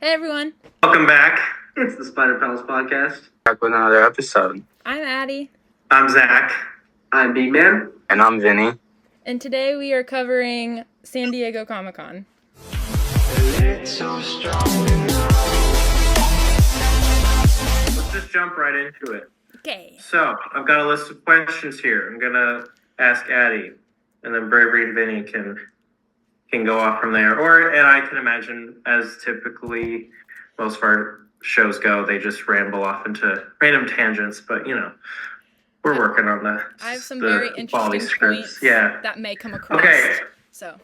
Hey everyone, Welcome back. It's the Spider Pals podcast. Back with another episode. I'm Addie, I'm Zach. I'm Big Man. And I'm Vinny. and today we are covering San Diego Comic-Con. Let's just jump right into it. Okay. So, I've got a list of questions here. I'm going to ask Addie, and then Bravery and Vinny can go off from there. And I can imagine, as typically most of our shows go, they just ramble off into random tangents, but, we're working on the I have some the very quality interesting scripts. points Yeah. that may come across. Okay. So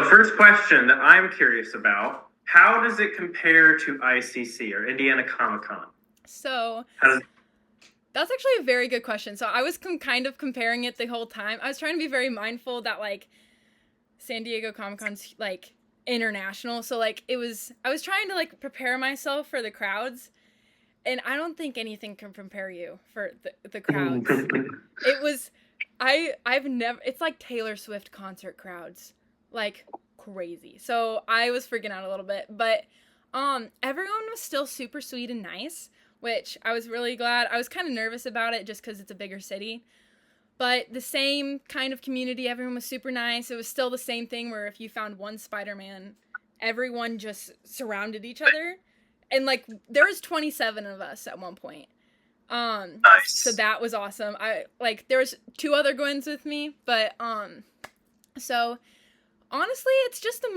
first question that I'm curious about, how does it compare to ICC or Indiana Comic-Con? That's actually a very good question. So I was kind of comparing it the whole time. I was trying to be very mindful that, San Diego Comic-Con's, international. So, I was trying to, prepare myself for the crowds. And I don't think anything can prepare you for the crowds. It was, I've never, it's like Taylor Swift concert crowds. Crazy. So I was freaking out a little bit. But, everyone was still super sweet and nice, which I was really glad. I was kind of nervous about it just because it's a bigger city. But the same kind of community, everyone was super nice. It was still the same thing where if you found one Spider-Man, everyone just surrounded each other. And, there was 27 of us at one point. Nice. So that was awesome. There was 2 other Gwens with me, but, so, honestly, it's just I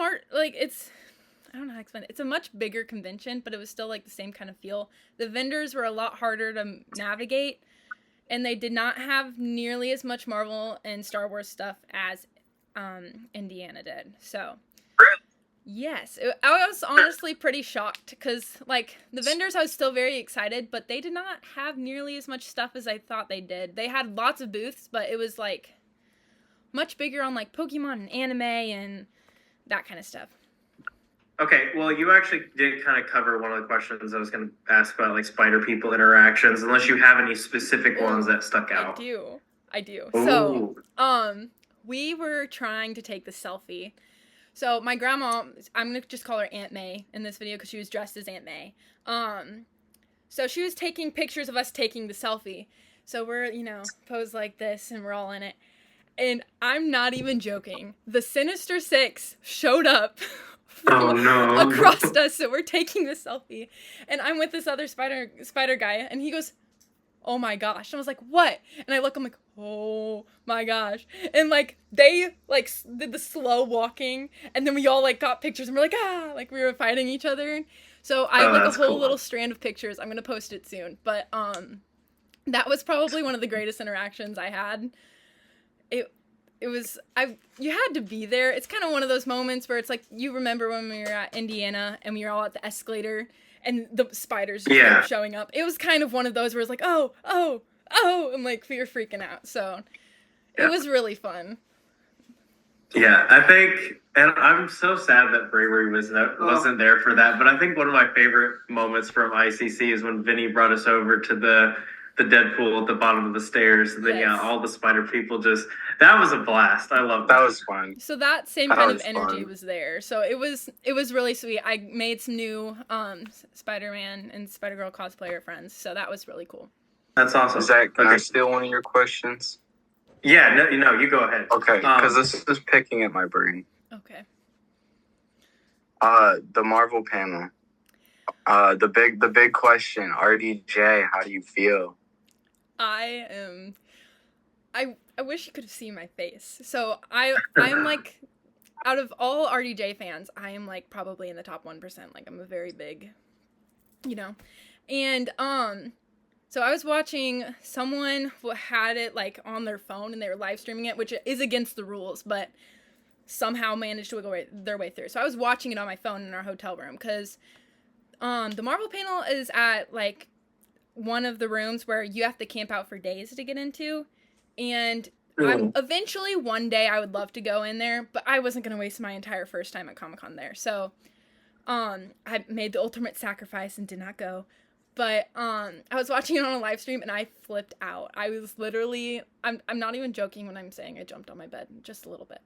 don't know how to explain it. It's a much bigger convention, but it was still, the same kind of feel. The vendors were a lot harder to navigate. And they did not have nearly as much Marvel and Star Wars stuff as Indiana did. So, yes. I was honestly pretty shocked because, the vendors, I was still very excited, but they did not have nearly as much stuff as I thought they did. They had lots of booths, but it was, much bigger on, Pokemon and anime and that kind of stuff. Okay, well, you actually did kind of cover one of the questions I was going to ask about, Spider people interactions, unless you have any specific ones that stuck out. I do. Ooh. So, we were trying to take the selfie. So, my grandma, I'm going to just call her Aunt May in this video because she was dressed as Aunt May. So she was taking pictures of us taking the selfie. So we're, posed like this and we're all in it. And I'm not even joking. The Sinister Six showed up. Oh no! Across us, so we're taking the selfie, and I'm with this other spider guy, and he goes, "Oh my gosh!" And I was like, "What?" And I look, I'm like, "Oh my gosh!" And they did the slow walking, and then we all got pictures, and we're like, "Ah!" We were fighting each other. So I have a whole cool. little strand of pictures. I'm gonna post it soon, but that was probably one of the greatest interactions I had. You had to be there. It's kind of one of those moments where it's you remember when we were at Indiana and we were all at the escalator and the spiders just kept showing up. It was kind of one of those where it's oh, and we were freaking out. So it was really fun. Yeah, I think, and I'm so sad that Bravery wasn't there for that, but I think one of my favorite moments from ICC is when Vinny brought us over to the Deadpool at the bottom of the stairs, and then all the spider people that was a blast. I love that. That was fun. So that same kind of energy was there. So it was really sweet. I made some new Spider-Man and Spider-Girl cosplayer friends, so that was really cool. That's awesome. Zach, can I steal one of your questions? Yeah, no, you go ahead. Okay, because this is picking at my brain. Okay. The Marvel panel. The big question, RDJ, how do you feel? I wish you could have seen my face. So I'm out of all RDJ fans, I am probably in the top 1%. I'm a very big, and so I was watching someone who had it on their phone and they were live streaming it, which is against the rules, but somehow managed to wiggle their way through. So I was watching it on my phone in our hotel room because the Marvel panel is at one of the rooms where you have to camp out for days to get into, and eventually one day I would love to go in there, but I wasn't going to waste my entire first time at Comic-Con there. So I made the ultimate sacrifice and did not go. But I was watching it on a live stream and I flipped out. I was literally, I'm not even joking when I'm saying I jumped on my bed just a little bit.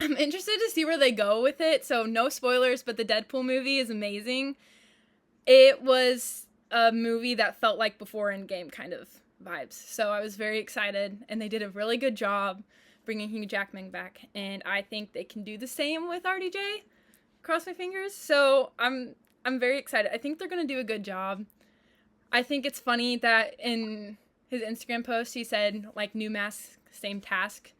I'm interested to see where they go with it. So no spoilers, but the Deadpool movie is amazing. It was a movie that felt like before Endgame kind of vibes. So I was very excited, and they did a really good job bringing Hugh Jackman back. And I think they can do the same with RDJ. Cross my fingers. So I'm very excited. I think they're gonna do a good job. I think it's funny that in his Instagram post he said like new mask, same task.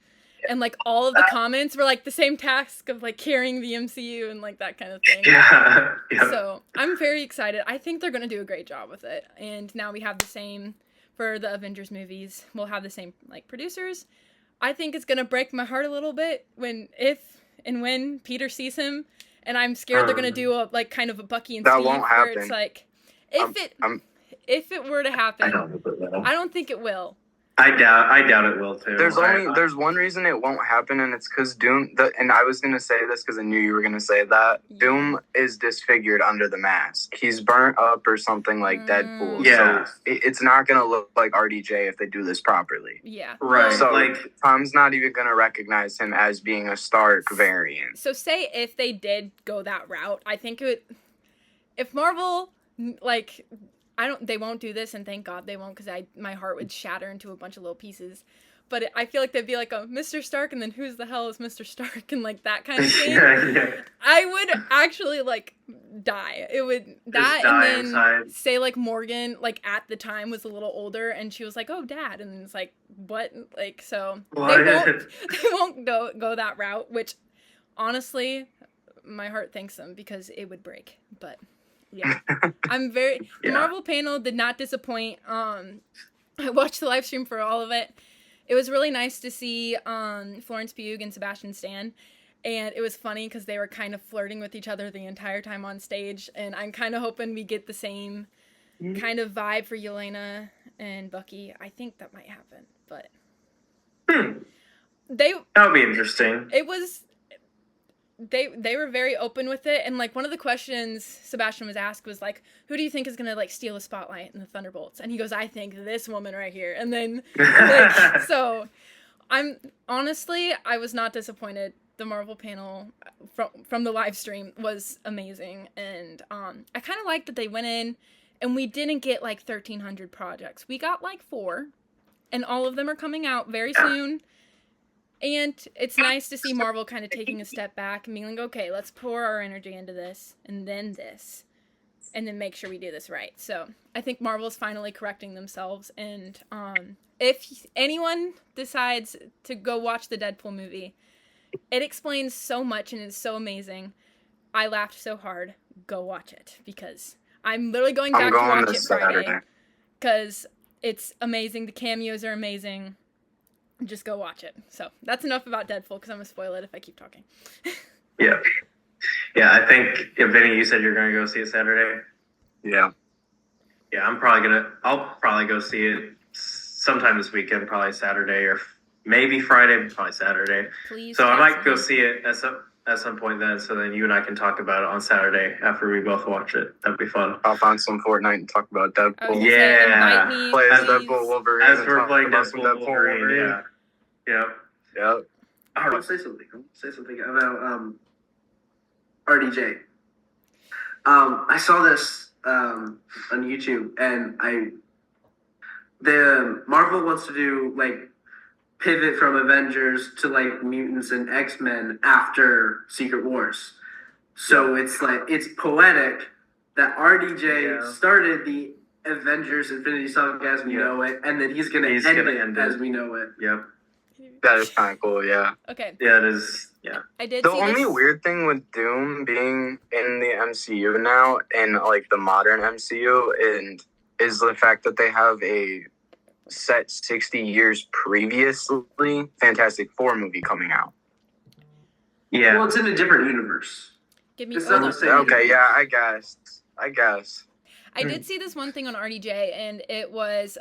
And like all of the comments were like the same task of like carrying the MCU and like that kind of thing. Yeah. So I'm very excited. I think they're gonna do a great job with it. And now we have the same for the Avengers movies. We'll have the same like producers. I think it's gonna break my heart a little bit when Peter sees him, and I'm scared they're gonna do a like kind of a Bucky and That Steve won't where happen. it's like if it were to happen, I don't think it will. I doubt it will too. There's one reason it won't happen, and it's because Doom. And I was gonna say this because I knew you were gonna say that. Yeah. Doom is disfigured under the mask. He's burnt up or something like Deadpool. Yeah. So it's not gonna look like RDJ if they do this properly. Yeah. Right. So like Tom's not even gonna recognize him as being a Stark variant. So say if they did go that route, I think it would. If Marvel like. They won't do this, and thank God they won't, because my heart would shatter into a bunch of little pieces. But I feel like they'd be like a Mr. Stark, and then who's the hell is Mr. Stark, and like that kind of thing. yeah. I would actually like die. It would that, die and then inside. say like Morgan, like at the time was a little older, and she was like, "Oh, Dad," and it's like, "What?" Like so What? they won't go that route. Which honestly, my heart thanks them because it would break, but. Yeah, I'm very. The Marvel panel did not disappoint. I watched the live stream for all of it. It was really nice to see Florence Pugh and Sebastian Stan, and it was funny because they were kind of flirting with each other the entire time on stage. And I'm kind of hoping we get the same kind of vibe for Yelena and Bucky. I think that might happen, but that would be interesting. It was. They were very open with it, and like one of the questions Sebastian was asked was like, who do you think is gonna like steal the spotlight in the Thunderbolts? And he goes, I think this woman right here. And then like, so I was not disappointed. The Marvel panel from the live stream was amazing, and I kind of liked that they went in and we didn't get like 1,300 projects. We got like 4, and all of them are coming out very soon. And it's nice to see Marvel kind of taking a step back and being like, okay, let's pour our energy into this, and then make sure we do this right. So I think Marvel's finally correcting themselves. And if anyone decides to go watch the Deadpool movie, it explains so much and is so amazing. I laughed so hard. Go watch it, because I'm literally going back to watch it Friday because it's amazing. The cameos are amazing. Just go watch it. So that's enough about Deadpool, because I'm gonna spoil it if I keep talking. Yeah. I think Vinny, you said you're gonna go see it Saturday. Yeah. I'll probably go see it sometime this weekend, probably Saturday or maybe Friday, but probably Saturday. Please. So I might go see it at some point then. So then you and I can talk about it on Saturday after we both watch it. That'd be fun. I'll find some Fortnite and talk about Deadpool. Yeah. Invite me, Play as please. Deadpool Wolverine. As we're playing Deadpool Wolverine. Yeah. Yep. I want to say something. About RDJ. I saw this on YouTube, and the Marvel wants to do like pivot from Avengers to like mutants and X-Men after Secret Wars. So it's like it's poetic that RDJ started the Avengers Infinity Saga as we know it, and then he's gonna end it as we know it. Yep. That is kind of cool, yeah. Okay. Yeah, it is. Yeah. I did. The see only this. weird thing with Doom being in the MCU now, and like the modern MCU, is the fact that they have a set 60 years previously Fantastic Four movie coming out. Yeah. Well, it's in a different universe. Give me. It's hold not on. the same. Okay, yeah, I guess. I did see this one thing on RDJ, and it was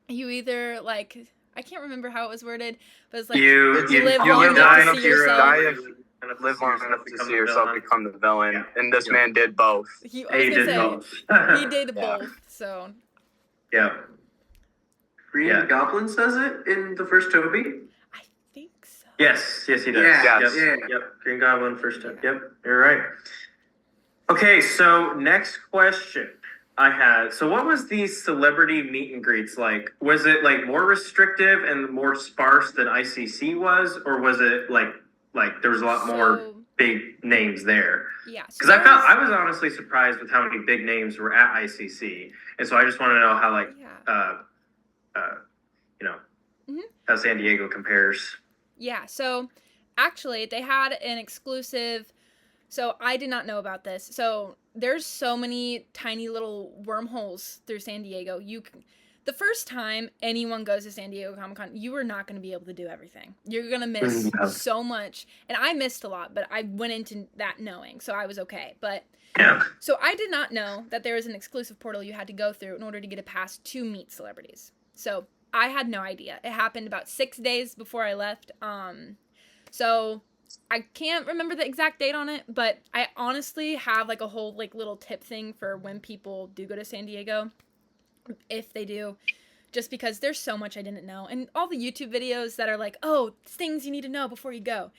you either like. I can't remember how it was worded, but it's like you live long enough die to if see you're yourself. Live long enough to see yourself become the villain, and this man did both. He did did both. He did both. So. Yeah. Green Goblin says it in the first Toby. I think so. Yes, he does. Yeah, Yep. yeah. Yep. Green Goblin first step. Yep, you're right. Okay, so next question I had. So what was the celebrity meet and greets like? Was it like more restrictive and more sparse than ICC was, or was it like there was a lot more So, big names there? yeah. So Because there was- I was honestly surprised with how many big names were at ICC, and so I just want to know how Yeah. you know, Mhm. how San Diego compares. Yeah, so actually they had an exclusive, so I did not know about this. So there's so many tiny little wormholes through San Diego. The first time anyone goes to San Diego Comic-Con, you are not going to be able to do everything. You're going to miss so much. And I missed a lot, but I went into that knowing, so I was okay. But Yeah. so I did not know that there was an exclusive portal you had to go through in order to get a pass to meet celebrities. So I had no idea. It happened about 6 days before I left. So I can't remember the exact date on it, but I honestly have like a whole like little tip thing for when people do go to San Diego, if they do, just because there's so much I didn't know. And all the YouTube videos that are like, oh, things you need to know before you go.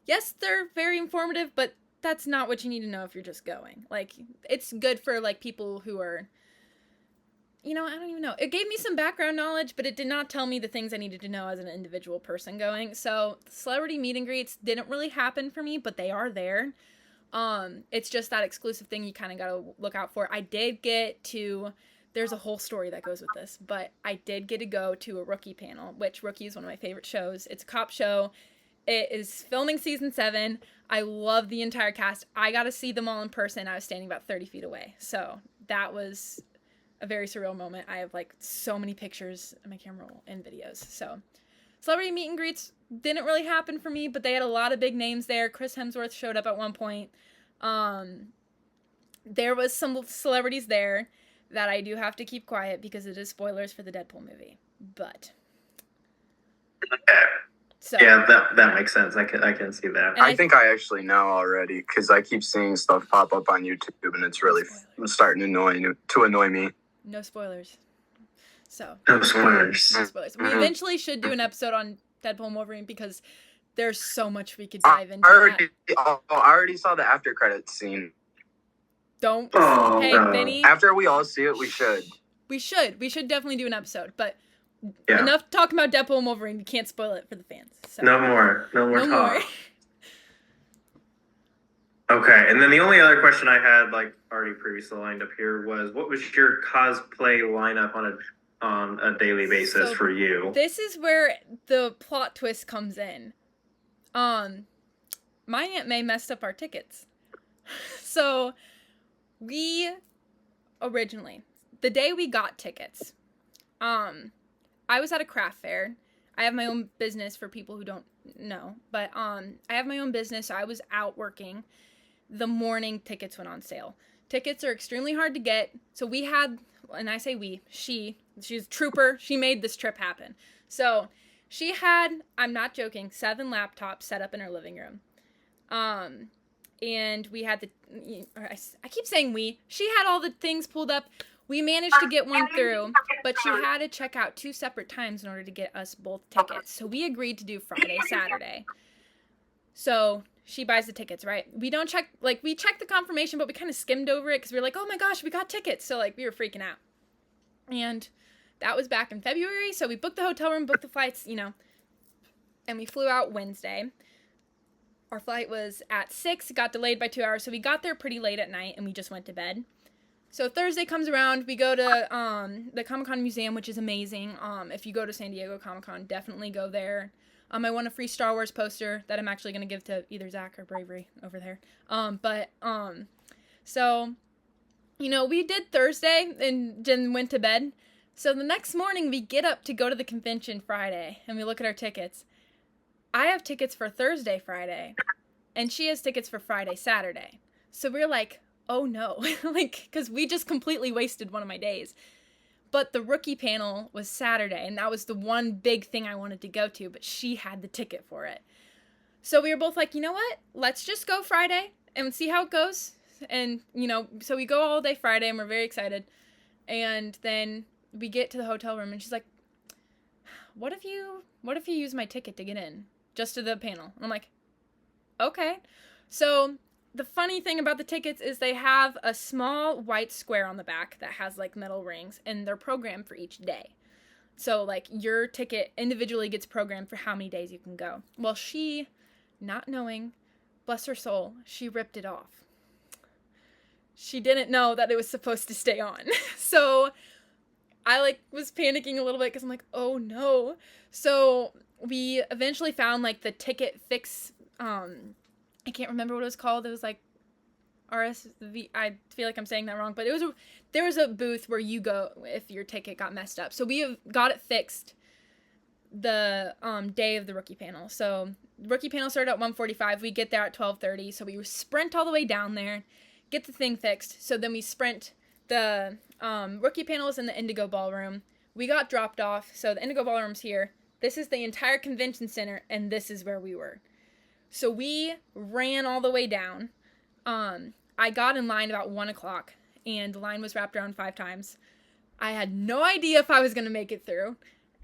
Yes, they're very informative, but that's not what you need to know if you're just going. Like, it's good for like people who are, I don't even know. It gave me some background knowledge, but it did not tell me the things I needed to know as an individual person going. So celebrity meet and greets didn't really happen for me, but they are there. It's just that exclusive thing you kind of got to look out for. I did get to, there's a whole story that goes with this, but I did get to go to a Rookie panel, which Rookie is one of my favorite shows. It's a cop show. It is filming season 7. I love the entire cast. I got to see them all in person. I was standing about 30 feet away. So that was a very surreal moment. I have like so many pictures on my camera roll and videos. So celebrity meet and greets didn't really happen for me, but they had a lot of big names there. Chris Hemsworth showed up at one point. There was some celebrities there that I do have to keep quiet because it is spoilers for the Deadpool movie. But so Yeah, that makes sense. I can see that. And I think I actually know already because I keep seeing stuff pop up on YouTube and it's really starting to annoy me. no spoilers. So No spoilers. no spoilers. We eventually should do an episode on Deadpool and Wolverine because there's so much we could dive into. I already saw the after credits scene. Don't. Oh, Hey, no. Benny. After we all see it, we should. We should definitely do an episode, but Yeah. enough talking about Deadpool and Wolverine. We can't spoil it for the fans. So. No more No talk. more. Okay, and then the only other question I had, like already previously lined up here, was what was your cosplay lineup on a daily basis So for you? This is where the plot twist comes in. My Aunt May messed up our tickets. So we originally, the day we got tickets, I was at a craft fair. I have my own business for people who don't know, but I have my own business, so I was out working. The morning tickets went on sale. Tickets are extremely hard to get, so we had, and I say we, she's a trooper, she made this trip happen. So she had, I'm not joking, 7 laptops set up in her living room. And we had I keep saying she had all the things pulled up. We managed to get one through, but she had to check out 2 separate times in order to get us both tickets. So we agreed to do Friday, Saturday. So she buys the tickets, right? We don't check, we checked the confirmation, but we kind of skimmed over it because we were like, oh my gosh, we got tickets. So we were freaking out. And that was back in February. So we booked the hotel room, booked the flights, and we flew out Wednesday. Our flight was at 6, got delayed by 2 hours. So we got there pretty late at night and we just went to bed. So Thursday comes around, we go to the Comic-Con Museum, which is amazing. If you go to San Diego Comic-Con, definitely go there. I won a free Star Wars poster that I'm actually going to give to either Zach or Bravery over there. So, we did Thursday and then went to bed. So the next morning we get up to go to the convention Friday and we look at our tickets. I have tickets for Thursday, Friday, and she has tickets for Friday, Saturday. So we're like, oh no, because we just completely wasted one of my days. But the Rookie panel was Saturday, and that was the one big thing I wanted to go to, but she had the ticket for it. So we were both like, you know what? Let's just go Friday and see how it goes. And, so we go all day Friday, and we're very excited. And then we get to the hotel room, and she's like, what if you use my ticket to get in? just to the panel. And I'm like, okay. So the funny thing about the tickets is they have a small white square on the back that has like metal rings, and they're programmed for each day. So like your ticket individually gets programmed for how many days you can go. Well, she, not knowing, bless her soul, she ripped it off. She didn't know that it was supposed to stay on. So I like was panicking a little bit because I'm like, oh no. So we eventually found like the ticket fix. I can't remember what it was called. It was like RSV. I feel like I'm saying that wrong, but there was a booth where you go if your ticket got messed up. So we have got it fixed the day of the rookie panel. So rookie panel started at 1:45. We get there at 12:30. So we sprint all the way down there, get the thing fixed. So then we sprint the rookie panels in the Indigo Ballroom. We got dropped off. So the Indigo Ballroom's here. This is the entire convention center, and this is where we were. So we ran all the way down. I got in line about 1 o'clock, and the line was wrapped around 5 times. I had no idea if I was going to make it through.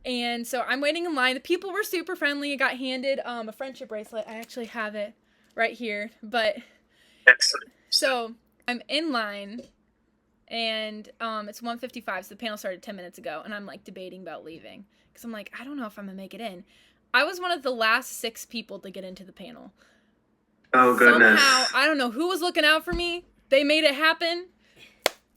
And so I'm waiting in line. The people were super friendly. I got handed a friendship bracelet. I actually have it right here. But so I'm in line, and it's 1:55, so the panel started 10 minutes ago, and I'm like debating about leaving because I'm like, I don't know if I'm going to make it in. I was one of the last 6 people to get into the panel. Oh, goodness. Somehow, I don't know who was looking out for me. They made it happen.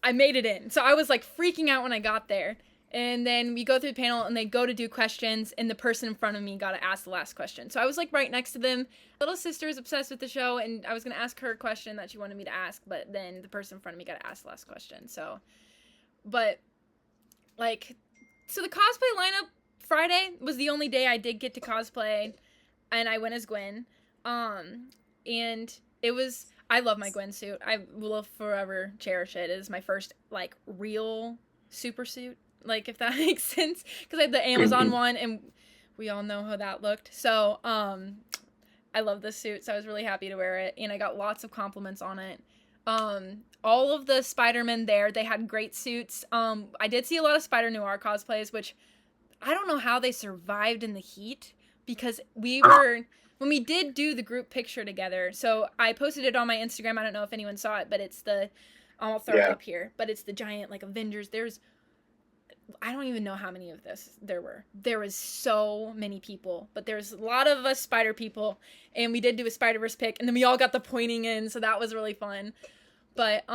I made it in. So I was like freaking out when I got there. And then we go through the panel and they go to do questions, and the person in front of me got to ask the last question. So I was like right next to them. Little sister is obsessed with the show, and I was going to ask her a question that she wanted me to ask, but then the person in front of me got to ask the last question. So, but like, so the cosplay lineup Friday was the only day I did get to cosplay, and I went as Gwen. And it was, I love my Gwen suit. I will forever cherish it. It is my first, like, real super suit, like, if that makes sense. Because I had the Amazon one, and we all know how that looked. So, I love this suit, so I was really happy to wear it, and I got lots of compliments on it. All of the Spider-Men there, they had great suits. I did see a lot of Spider Noir cosplays, which I don't know how they survived in the heat, because we were, when we did do the group picture together, so I posted it on my Instagram. I don't know if anyone saw it, but it's the, I'll throw it up here, but it's the giant, like, Avengers. There's, I don't even know how many of this there were. There was so many people, but there's a lot of us spider people, and we did do a Spider-Verse pick, and then we all got the pointing in, so that was really fun. But,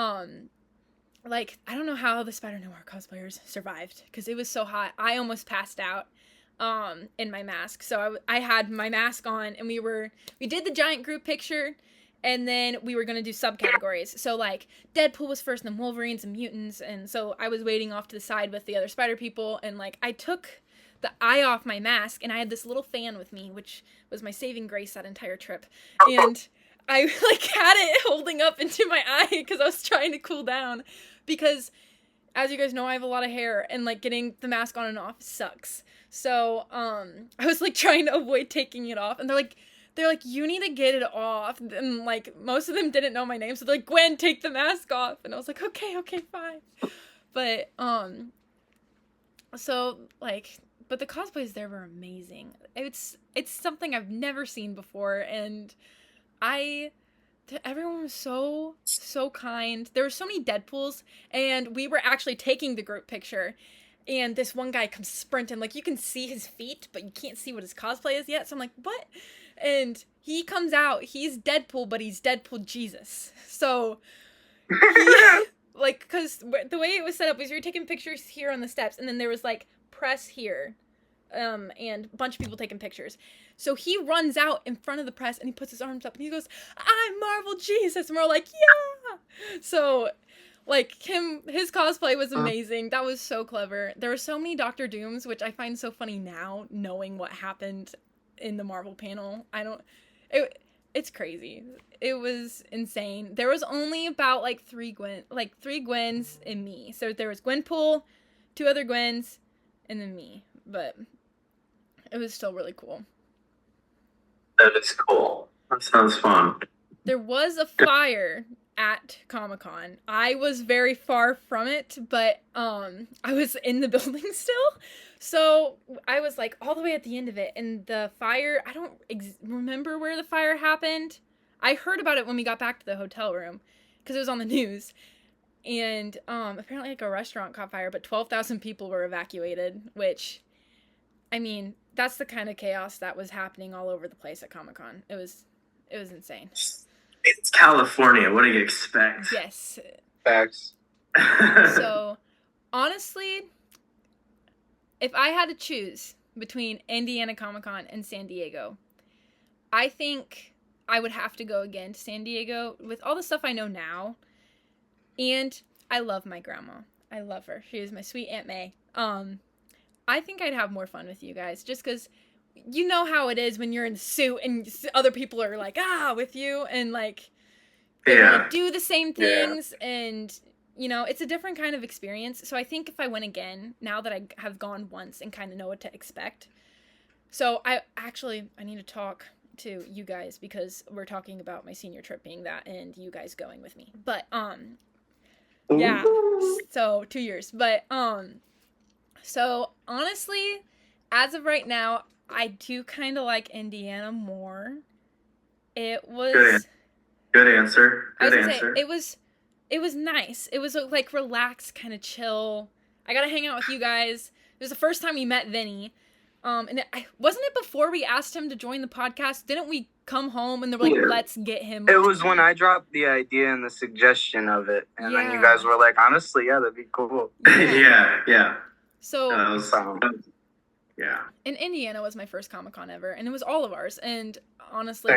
like, I don't know how the Spider Noir cosplayers survived, because it was so hot. I almost passed out in my mask. So I had my mask on, and we did the giant group picture, and then we were going to do subcategories. So, like, Deadpool was first, and then Wolverines and mutants, and so I was waiting off to the side with the other spider people, and, like, I took the eye off my mask, and I had this little fan with me, which was my saving grace that entire trip. And I, like, had it holding up into my eye because I was trying to cool down, because as you guys know, I have a lot of hair, and, like, getting the mask on and off sucks. So, I was, like, trying to avoid taking it off, and they're like, you need to get it off, and, like, most of them didn't know my name, so they're like, Gwen, take the mask off, and I was like, okay, fine. But, so, like, but the cosplays there were amazing. It's something I've never seen before, and everyone was so kind. There were so many Deadpools, and we were actually taking the group picture, and this one guy comes sprinting, like, you can see his feet, but you can't see what his cosplay is yet, so I'm like, what? And he comes out, he's Deadpool, but he's Deadpool Jesus. So, like, because the way it was set up was you were taking pictures here on the steps, and then there was, like, press here, and a bunch of people taking pictures. So he runs out in front of the press, and he puts his arms up, and he goes, I'm Marvel Jesus, and we're like, yeah! So, like, his cosplay was amazing. That was so clever. There were so many Doctor Dooms, which I find so funny now, knowing what happened in the Marvel panel. It's crazy. It was insane. There was only about, like, 3 Gwens and me. So there was Gwenpool, 2 other Gwens, and then me. But it was still really cool. That is cool. That sounds fun. There was a fire at Comic-Con. I was very far from it, but I was in the building still. So I was like all the way at the end of it, and the fire, I don't remember where the fire happened. I heard about it when we got back to the hotel room because it was on the news. And apparently like a restaurant caught fire, but 12,000 people were evacuated, which, I mean, that's the kind of chaos that was happening all over the place at Comic-Con. It was insane. It's California. What do you expect? Yes. Facts. So, honestly, if I had to choose between Indiana Comic-Con and San Diego, I think I would have to go again to San Diego with all the stuff I know now. And I love my grandma. I love her. She is my sweet Aunt May. I think I'd have more fun with you guys just because you know how it is when you're in the suit and other people are like, with you, and like they want to do the same things, and you know, it's a different kind of experience. So I think if I went again, now that I have gone once and kind of know what to expect. So I need to talk to you guys because we're talking about my senior trip being that and you guys going with me. But yeah. So 2 years. But so honestly, as of right now, I do kind of like Indiana more. It was good answer. I was gonna say it was nice. It was like relaxed, kind of chill. I got to hang out with you guys. It was the first time we met Vinny. And wasn't it before we asked him to join the podcast? Didn't we come home and they were like, let's get him? It was when I dropped the idea and the suggestion of it. And then you guys were like, honestly, yeah, that'd be cool. Yeah. So, yeah. And Indiana was my first Comic-Con ever, and it was all of ours. And honestly,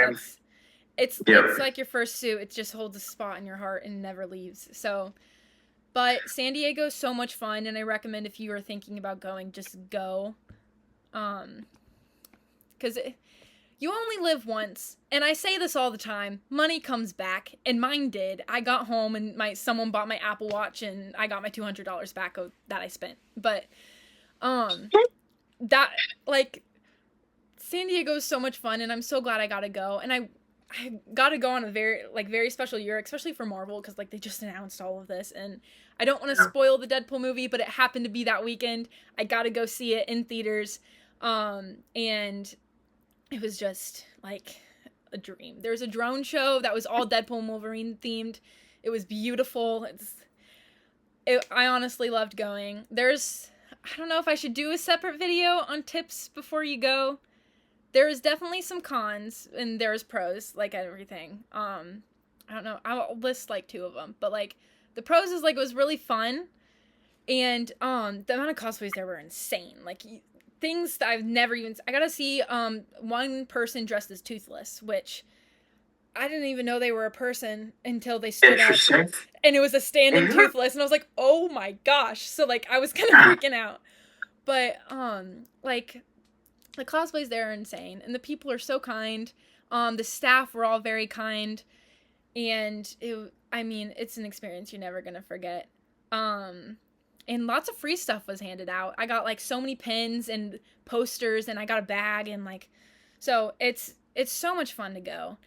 it's like your first suit. It just holds a spot in your heart and never leaves. So, but San Diego's so much fun, and I recommend if you are thinking about going, just go. Because you only live once, and I say this all the time, money comes back, and mine did. I got home, and someone bought my Apple Watch, and I got my $200 back that I spent. But, that, like, San Diego is so much fun, and I'm so glad I got to go, and I got to go on a very special year, especially for Marvel, because, like, they just announced all of this, and I don't want to spoil the Deadpool movie, but it happened to be that weekend. I got to go see it in theaters, and it was just, like, a dream. There was a drone show that was all Deadpool and Wolverine themed. It was beautiful. I honestly loved going. I don't know if I should do a separate video on tips before you go. There is definitely some cons, and there's pros, like everything. I don't know. I'll list, like, 2 of them. But, like, the pros is, like, it was really fun. And, the amount of cosplays there were insane. Like, things that I've never even... I got to see, one person dressed as Toothless, which I didn't even know they were a person until they stood up. And it was a standing Toothless, and I was like, oh my gosh. So, like, I was kind of freaking out. But, like, the cosplays there are insane, and the people are so kind. The staff were all very kind, and it's an experience you're never gonna forget. And lots of free stuff was handed out. I got, like, so many pins and posters, and I got a bag, and, like, so it's so much fun to go.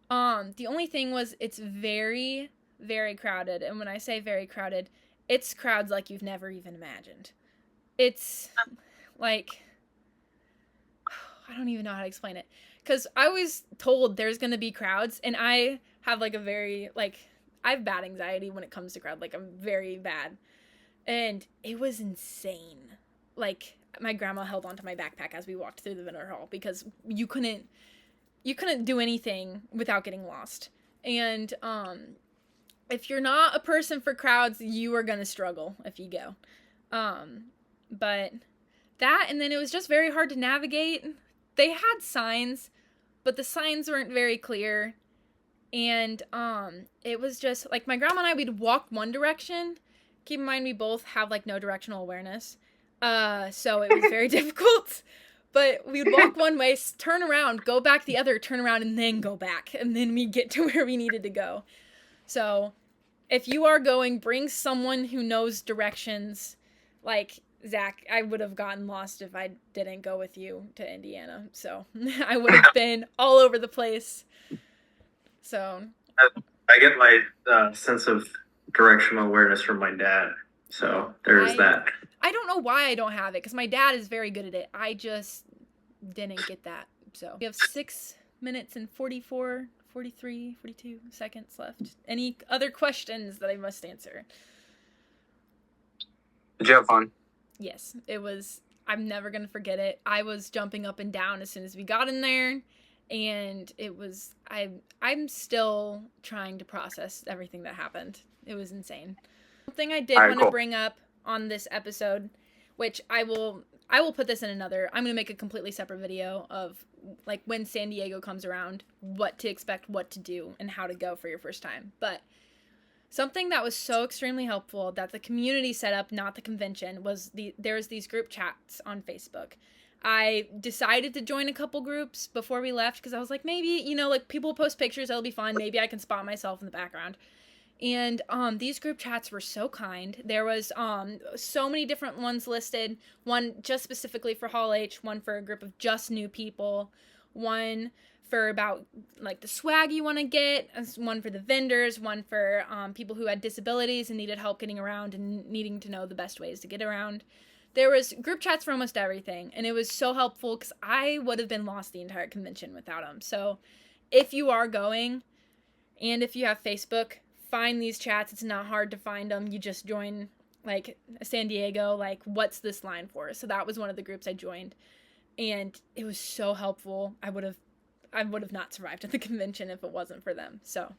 The only thing was it's very, very crowded, and when I say very crowded, it's crowds like you've never even imagined. It's, like, I don't even know how to explain it, because I was told there's gonna be crowds, and I have, like, I have bad anxiety when it comes to crowd, like, I'm very bad, and it was insane. Like, my grandma held onto my backpack as we walked through the vendor hall, because you couldn't do anything without getting lost, and, if you're not a person for crowds, you are gonna struggle if you go, but that, and then it was just very hard to navigate. They had signs, but the signs weren't very clear, and, it was just, like, my grandma and I, we'd walk one direction. Keep in mind, we both have, like, no directional awareness, so it was very difficult, but we would walk one way, turn around, go back the other, turn around, and then go back, and then we'd get to where we needed to go. So, if you are going, bring someone who knows directions. Like, Zach, I would have gotten lost if I didn't go with you to Indiana, so I would have been all over the place. So I I get my sense of directional awareness from my dad. So there's that. I don't know why I don't have it, because my dad is very good at it. I just didn't get that. So we have 6 minutes and 43, 42 seconds left. Any other questions that I must answer? Did you have fun? Yes, it was. I'm never going to forget it. I was jumping up and down as soon as we got in there. And it was, I'm still trying to process everything that happened. It was insane. Something I did want to bring up on this episode, which I will put this in another, I'm going to make a completely separate video of like when San Diego comes around, what to expect, what to do, and how to go for your first time. But something that was so extremely helpful that the community set up, not the convention, was there's these group chats on Facebook. I decided to join a couple groups before we left because I was like, maybe, like people post pictures, that'll be fun. Maybe I can spot myself in the background. And these group chats were so kind. There was so many different ones listed. One just specifically for Hall H, one for a group of just new people, one for about like the swag you want to get, one for the vendors, one for people who had disabilities and needed help getting around and needing to know the best ways to get around. There was group chats for almost everything, and it was so helpful because I would have been lost the entire convention without them. So if you are going, and if you have Facebook, find these chats. It's not hard to find them. You just join like San Diego, like what's this line for? So that was one of the groups I joined, and it was so helpful. I would have not survived at the convention if it wasn't for them. So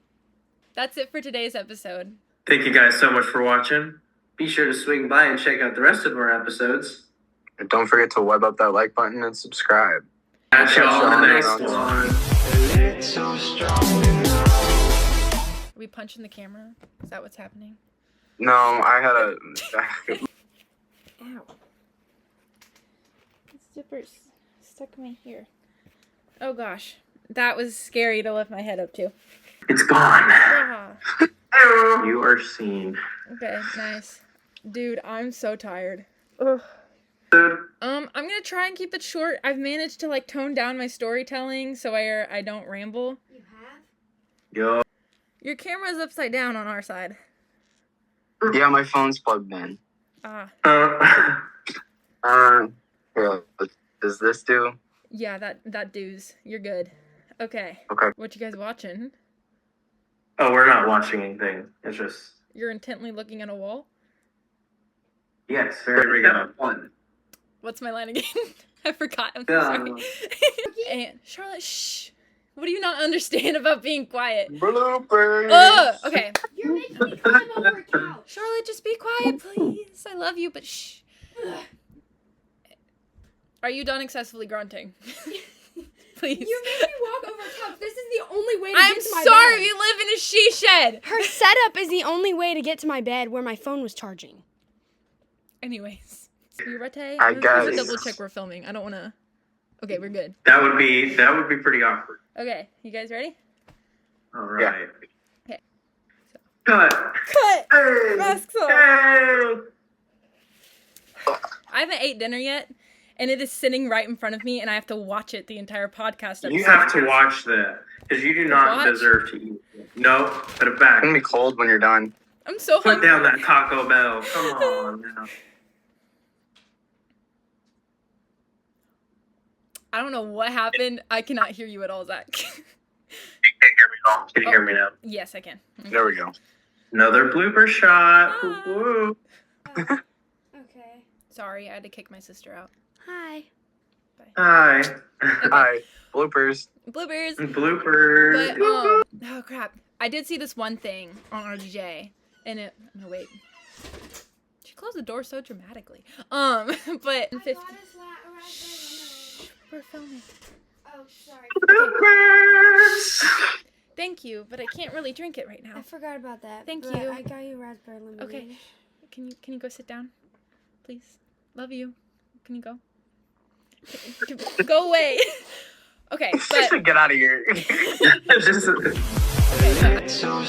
that's it for today's episode. Thank you guys so much for watching. Be sure to swing by and check out the rest of our episodes. And don't forget to web up that like button and subscribe. Catch y'all on the next one. Are we punching the camera? Is that what's happening? No, I had a... Ow. The zipper's stuck in my ear. Oh gosh. That was scary to lift my head up to. It's gone. Ah. You are seen. Okay, nice. Dude, I'm so tired. Ugh. I'm gonna try and keep it short. I've managed to like tone down my storytelling so I don't ramble. You have? Yo. Your camera's upside down on our side. Yeah, my phone's plugged in. Ah. Here, does this do? Yeah, that does. You're good. Okay. Okay. What you guys watching? Oh, we're not watching anything. It's just... You're intently looking at a wall? Yes, there we go. One. What's my line again? I forgot. I'm so Yeah. sorry. And Charlotte, shh. What do you not understand about being quiet? Bloopers! Ugh! Okay. You're making me climb over a couch. Charlotte, just be quiet, please. I love you, but shh. Are you done excessively grunting? Please. You made me walk over a couch. This is the only way to I'm get to my sorry, bed. we live in a she shed. Her setup is the only way to get to my bed where my phone was charging. Anyways. You ready? I Let's guess. double check we're filming. I don't want to... Okay, we're good. That would be pretty awkward. Okay, you guys ready? All right. Okay. Cut. Cut! Hey. Masks off. Hey. I haven't ate dinner yet, and it is sitting right in front of me, and I have to watch it the entire podcast episode. You have to watch that because you do not Watch? deserve to eat. No, put it back. It's gonna be cold when you're done. I'm so Put hungry. down that Taco Bell. Come on now. I don't know what happened. I cannot hear you at all, Zach. You can't hear me at all. Can you hear me now? Yes, I can. Okay. There we go. Another blooper shot. Ah. Woo. Okay. Sorry, I had to kick my sister out. Hi. Hi. Hi. Bloopers. Bloopers. Bloopers. But, oh crap. I did see this one thing on RDJ, and it, no wait. She closed the door so dramatically. But, 50, we're filming. Oh, sorry. Bloopers. Thank you, but I can't really drink it right now. I forgot about that. Thank but you. I got you raspberry lemonade. Okay. Can you go sit down? Please. Love you. Can you go? Go away. Okay, but Get out of here. Just- okay, so